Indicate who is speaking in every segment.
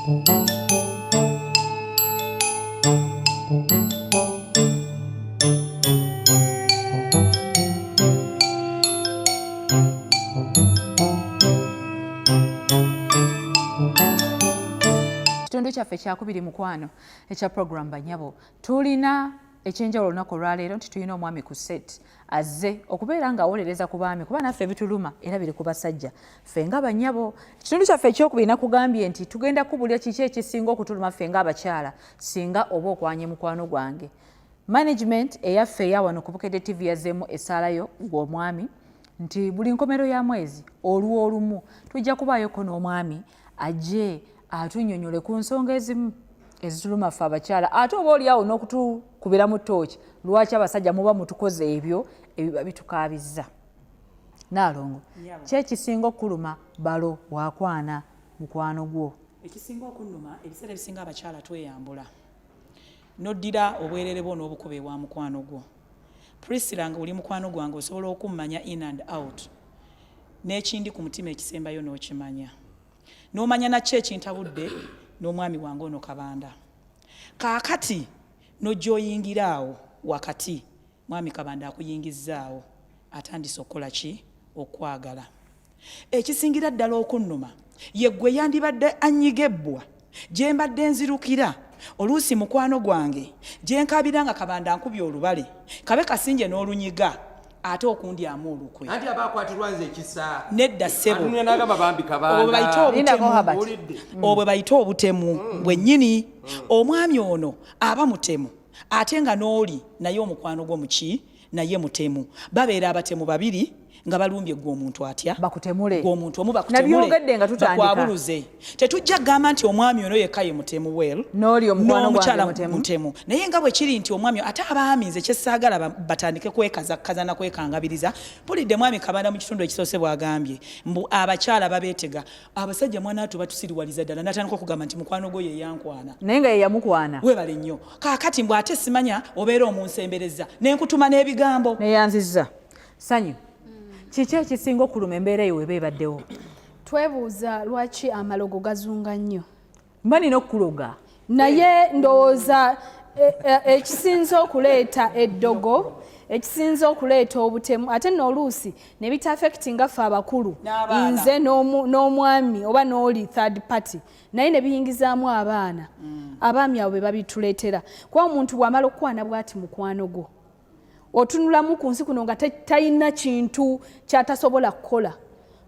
Speaker 1: Kitundu kyaffe kyakubiri mukwano ekya program Banyabo tulina ekyenjawulo olunaku olwaleero nti tulina omwami ku set azze okubeera ng'awolereza ku baami kuba naffe bituluma era biri ku basajja ffe nga Banyabo. Ekitundu kyaffe ekyokubiri nakugambye nti tugenda kubulya kiki ekisinga okutuluma ffe ng'abakyala singa oba okwanye mukwano gwange. Management eyaffe eya wano ku Bukedde TV yazzeemu essaalayo gw'omwami nti buli nkomero ya mwezi olwo olumu tujja kubaayoko n'omwami ajje atunnyonnyole ku nsonga ezimu ezituluma ffe abakyala ate oba oliawo n'okutukubira mu ttooki lwaki abasajja muba mutukoze ebyo ebiba bitukaabizza. Naalongo ki ekisinga okuluma balo wakwana mukwano gwo?
Speaker 2: Ekisinga okunnuma ebiseera ebisinga abakyala tweyambula noddira obwerere bwo n'obukuba ewa mukwano gwo. Priscilla nga oli mukwano gwange osobola okummanya in and out n'ekindi ku mutima ekisembayo n'okimanya n'omanya nakyo ekintabudde n'omwami wange ono Kabanda. Kaakati n'ojjoyingiraawo wakati mwami Kabanda akuyingizzaawo atandise okukola ki? Okwagala. Ekisingira ddala okunnuma ye ggwe yandibadde anyigebbwa gye mbadde nzirukira oluusi mukwano gwange gye nkabira nga Kabanda ankubye olubale kabe kasinje n'olunyiga ate okundyamu olukwe.
Speaker 3: Anti abakwatirwa nze ekisa.
Speaker 2: Nedda ssebo.
Speaker 3: Anti n'agamba bambi Kabanda.
Speaker 2: Obwe bayita obutemu bwennyini omwami ono aba mutemu ate nga n'oli naye omukwano gwo muki naye mutemu. Babeera abatemu babiri nga balumbye gwe omuntu atya
Speaker 1: bakutemule
Speaker 2: omuntu omu bakutemule
Speaker 1: nga tutandika
Speaker 2: bakwabuluze. Tetujja gamba nti omwami ono yekka ye mutemu well
Speaker 1: n'oli omukwano
Speaker 2: gwange mutemu naye nga bwe kiri nti omwami ate abaami nze kyessaagala batandike kwekazakkaza na kwekangabiriza. Mpulidde mwami Kabanda mu kitundu ekisoose bw'agambye mbu abakyala babeetega abasajja mwana atu batusiriwaliza ddala natandika okugamba nti mukwano gwo ye yankwana
Speaker 1: naye nga ye yamukwana.
Speaker 2: Weebale nnyo kaakati mbw ate simanya obeera omunsembereza n'enkutuma n'ebigambo
Speaker 1: neyanzizza sanyu. Kiki ekisinga okuluma embeera eyo weba ebaddewo?
Speaker 4: Twebuuza lwaki amalogo gazunga nnyo.
Speaker 1: Mba nina okuloga
Speaker 4: naye ndowooza ekisinza okuleeta eddogo ekisinza okuleeta obutemu ate n'oluusi ne bitafekitinga ffe abakulu nze n'omwami oba n'oli third party naye ne biyingizaamu abaana abaami abo be babituleetera kuba omuntu bw'amala okukwana bw'ati mukwano gwo otunulamu ku nsi kuno nga talina kintu kyatasobola kukola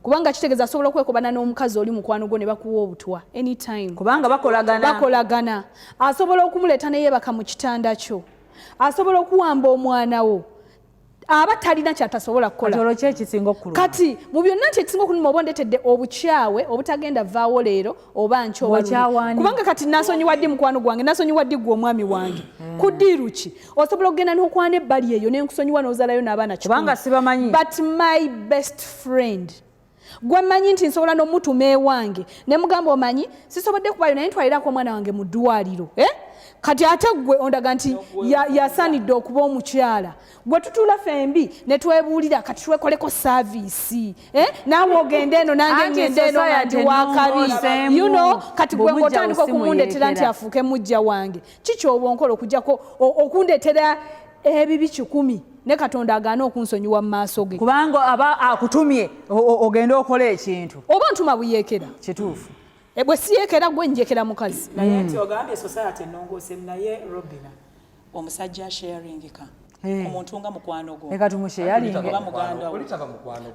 Speaker 4: kubanga kitegeeza asobola okwekobana n'omukazi oli mukwano gwo ne bakuwa obutwa anytime
Speaker 1: kubanga bakolagana.
Speaker 4: Asobola okumuleeta ne yeebaka mu kitanda kyo, asobola okuwamba omwana wo aba talina kyatasobola kukola. Kati mu byonna nti ekisinga okuluma oba ondeetedde obukyawe obutagenda vaawo leero oba nkyo kubanga kati nasonyiwa ddi mukwano gwange nasonyiwa ddi gwe omwami wange kuddiiru ki osobola okugenda n'okwana ebbali eyo n'enkusonyiwa n'ozaalayo n'abaana
Speaker 1: kubanga sibamanyi.
Speaker 4: But my best friend gwe mmanyi nti nsobola n'omutuma ewange ne mugamba omanyi sisobodde kubayo naye ntwalirako omwana wange mu ddwaliro kati ate gwe ondaga nti yasaanidde okuba omukyala gwe tutuula fembi ne twebuulira kati twekoleko saaviisi naawe ogende eno nange ngende eno nga ndi wakabi kati gwe ng'otandika okumundeetera nti afuuke mujja wange kiki oba onkola okugjako okundeetera ebibi 100 ne Katonda agaana okunsonyiwa mu maaso ge
Speaker 1: kubanga aba akutumye ogende okola ekintu
Speaker 4: oba ntuma buyeekera
Speaker 1: kituufu.
Speaker 4: Bwe siyeekera gwe njekera mukazi
Speaker 2: naye nti ogambye society ennongoose naye Robina omusajja sharingika omuntu nga mukwano gwo
Speaker 1: leka tumusharinge
Speaker 2: oba muganda wo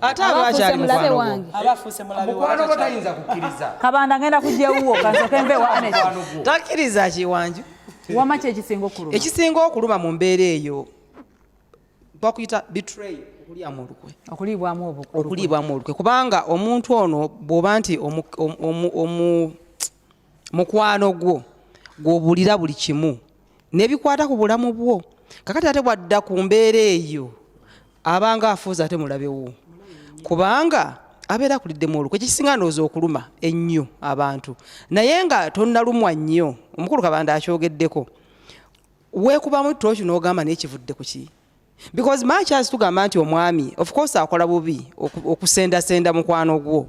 Speaker 3: ate abakyali
Speaker 4: mulabe wange
Speaker 2: abafuuse mulabe
Speaker 3: mukwano gwo tayinza kukkiriza.
Speaker 1: Kabanda ngenda kujjewuwo kansoke mbe wa Anet
Speaker 5: takkiriza kiwanju.
Speaker 1: Wama ki ekisinga okuluma?
Speaker 5: Ekisinga okuluma mu mbeera eyo bakuyita betray okuliibwamu olukwe kubanga omuntu ono bw'oba nti mukwano gwo gw'obuulira buli kimu n'ebikwata ku bulamu bwo kakati ate bwadda ku mbeera eyo abanga afuuza ate mulabewo kubanga abeera akuliddemu olukwe ekisinga ndowooza okuluma ennyo abantu naye nga tonnalumwa nnyo omukulu Kabanda akyogeddeko weekubamu tooki n'ogamba n'ekivudde ku ki because makyasi tugamba nti omwami of course akola bubi okusendasenda mukwano gwo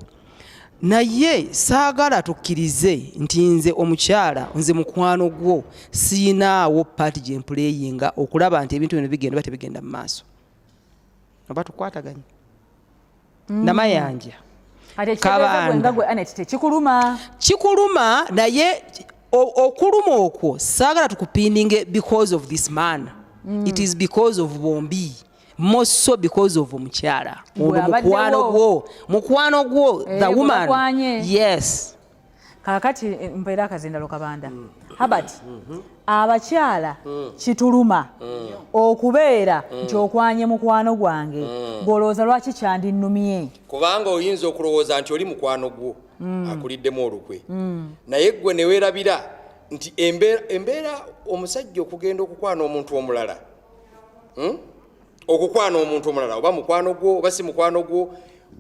Speaker 5: naye saagala tukkirize nti nze omukyala nze mukwano gwo siinaawo paati gye mpuleyinga okulaba nti ebintu bino bigenda oba tebigenda mu maaso oba tukwataganye namayanja
Speaker 1: nga gwe Annette tekikuluma
Speaker 5: kikuluma naye okuluma okwo saagala tukupininge because of this man it is because of bombi more so because of omukyala mukwano gwo the woman yes
Speaker 1: kakati mpeera akazindalo kabanda Habert abakyala kituluma okubeera nti okwanye mukwano gwange golooza lwaki kyandinumye
Speaker 3: kubanga oyinza okulowooza nti oli mukwano gwo akuliddemu olukwe naye gwe ne weerabira nti embeera omusajja okugenda okukwana omuntu omulala okukwana omuntu omulala oba mukwano gwo oba si mukwano gwo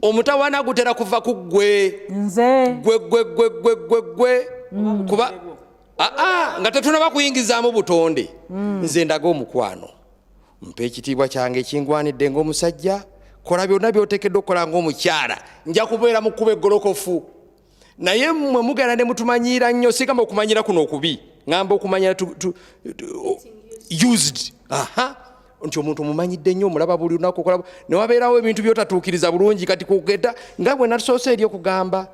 Speaker 3: omutawaana gutera kuva ku gwe
Speaker 1: nze
Speaker 3: gwe kuba nga tetunaba kuyingizaamu butonde nze ndaga omukwano mpa ekitiibwa kyange ekingwanidde ng'omusajja kola byonna by'oteekeddwa okukola ng'omukyala nja kubeera mu kkuba eggolokofu naye mmwe mugenda ne mutumanyiira nnyo sigamba okumanyira kuno okubi ngamba okumanyira used nti omuntu omumanyidde nnyo omulaba buli lunaku okola ne wabeerawo ebintu by'otatuukiriza bulungi kati kugenda nga bwe nasoose eri okugamba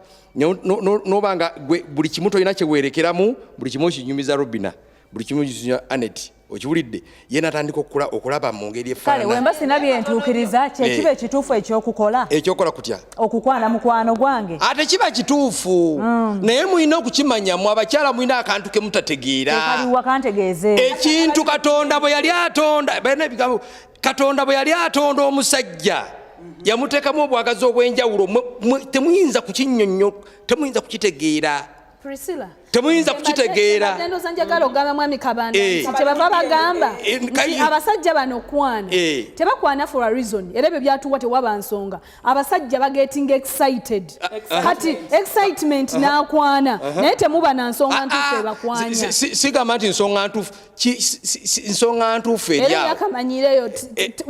Speaker 3: noba nga buli kimu tolina kyeweerekeramu buli kimu okinyumiza Robina buli kimu okinyumiza Annette okiwulidde ye natandika okulaba mu ngeri efaanana
Speaker 1: kale wemba sina byentuukiriza kyekiba ekituufu ekyokukola
Speaker 3: ekyokola kutya
Speaker 1: okukwana mukwano gwange
Speaker 3: ate kiba kituufu naye mulina okukimanya mu abakyala mulina akantu ke mutategeera
Speaker 1: kaliwa kantegeeze
Speaker 3: ekintu Katonda bwe yali atonda Katonda bwe yali atonda omusajja yamuteekamu obwagazi obw'enjawulo temuyinza kukinnyonnyo temuyinza kukitegeera
Speaker 4: Priscilla
Speaker 3: temuyinza kukitegeera
Speaker 4: ndoza njagala ogamba mwami Kabanda kyebava bagamba nti abasajja bano kwana tebakwana for a reason era ebyo byatuwa tewaba nsonga abasajja bagetting excited kati excitement n'akwana naye temuba na nsonga ntuufu ebakwanya
Speaker 3: sigamba nti nsonga ntuufu
Speaker 4: era yakamanyireyo it's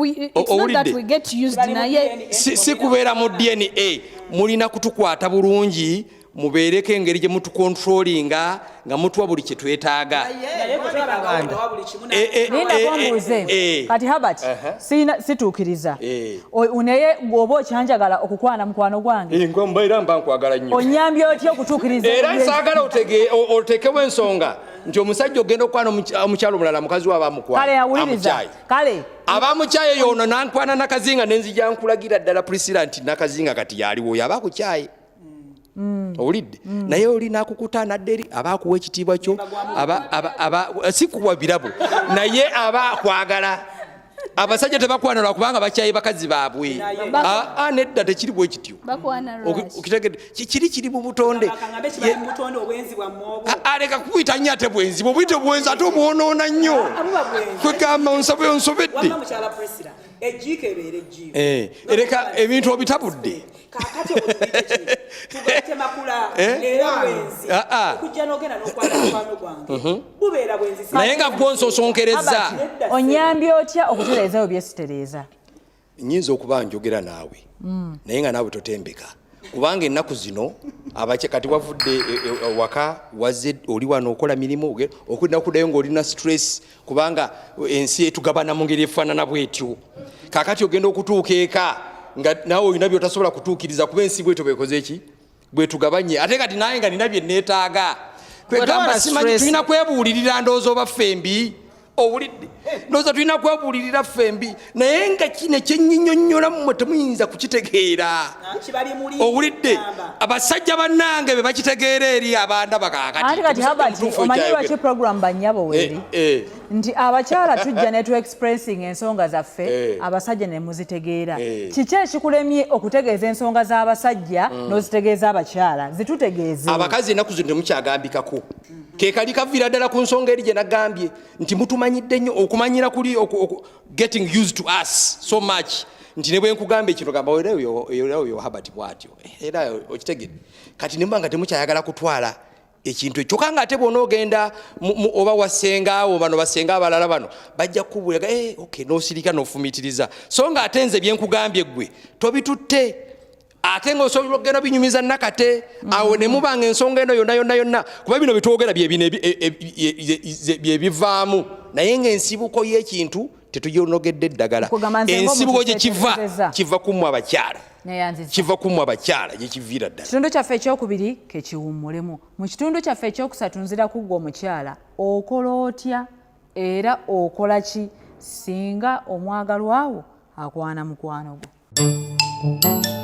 Speaker 4: not that we get used naye
Speaker 3: si kubeera mu DNA mulina kutukwata bulungi mubeereko engeri gye mutukontrolinga nga mutuwa buli kye twetaaga
Speaker 1: linda kwambuuze kati Habert situukiriza naye gwoba okyanjagala okukwana mukwano gwange
Speaker 3: mbaira mba nkwagala nnyo
Speaker 1: onyambye otya okutuukiriza
Speaker 3: era saagala oteekewo ensonga nti omusajja ogenda okukwana omukyalo omulala mukazi we abamukwana
Speaker 1: kale awuliriza kale
Speaker 3: abamukyaye yono nankwana nakazinga nenzija nkulagira ddala Priscilla nti nakazinga kati yaliwo oyo aba akukyaye owulidde naye oli nakukuta nadde eri aba akuwa ekitiibwa kyo si kuwa birabo naye aba akwagala abasajja tebakwanala kubanga bakyaye bakazi baabwe nedda tekiri bwe kityo okitegedde kiri mu butonde aleka kukuyita nnyo ate bwenzi bwobuyite bwenzi ate omwonoona nnyo kwegamba onsobedde ereka ebintu obitabudde naye nga gwonsosonkereza
Speaker 1: onyambye otya okutereezayo byesitereeza
Speaker 3: nyinza okuba njogera naawe naye nga naawe totembeka kubanga ennaku zino kati wavudde waka wazze oli wano okola mirimu okulina okuddayo ng'olina stress kubanga ensi etugabana mu ngeri efaanana bwetyo kakati ogenda okutuuka eka nga naawe olina byotasobola kutuukiriza kuba ensi bwetyo bekoze ki bwetugabanye ate kati naye nga nina bye neetaaga kwegamba simanyi tulina kwebuulirira ndowooza oba ffembi owulidde ndowooza tulina kwebuulirira ffembi naye nga kino ekyenyinyonnyola mmwe temuyinza kukitegeera owulidde abasajja bannange be bakitegeera eri abandaba
Speaker 1: kakati kati Habert omanyi lwaki program Banyabo weeri nti abakyala tujja ne tu expressing ensonga zaffe abasajja ne muzitegeera kiki ekikulemye okutegeeza ensonga z'abasajja n'ozitegeeza abakyala zitutegeeze
Speaker 3: abakazi ennaku zino temukyagambikako kekali kaviira ddala ku nsonga eri gye nagambye nti mutumanyidde nnyo okumanyira kuli getting used to us so much nti ne bwe nkugamba ekino gamba oyo Habert bw'atyo era okitegedde kati ne mbanga temukyayagala kutwala ekintu ekyo kanga ate bw'onoogenda oba wasengaawo bano basenga abalala bano bajja kukubulaga okay n'osirika n'ofumitiriza so nga ate nze bye nkugambye ggwe tobitutte ate ng'osobola okugenda binyumiza nakate awo ne mubanga ensonga eno yonna kuba bino byetwogera byebivaamu naye ng'ensibuko y'ekintu tetugionogedde eddagala ensibuko gye kiva kummwe abakyala kiva kummwe abakyala gye kiviira ddala.
Speaker 1: Kitundu kyaffe ekyokubiri kekiwummulemu. Mu kitundu kyaffe ekyokusatu nzira kuggwa omukyala okola otya era okola ki singa omwagalwawo akwana mukwano gwo.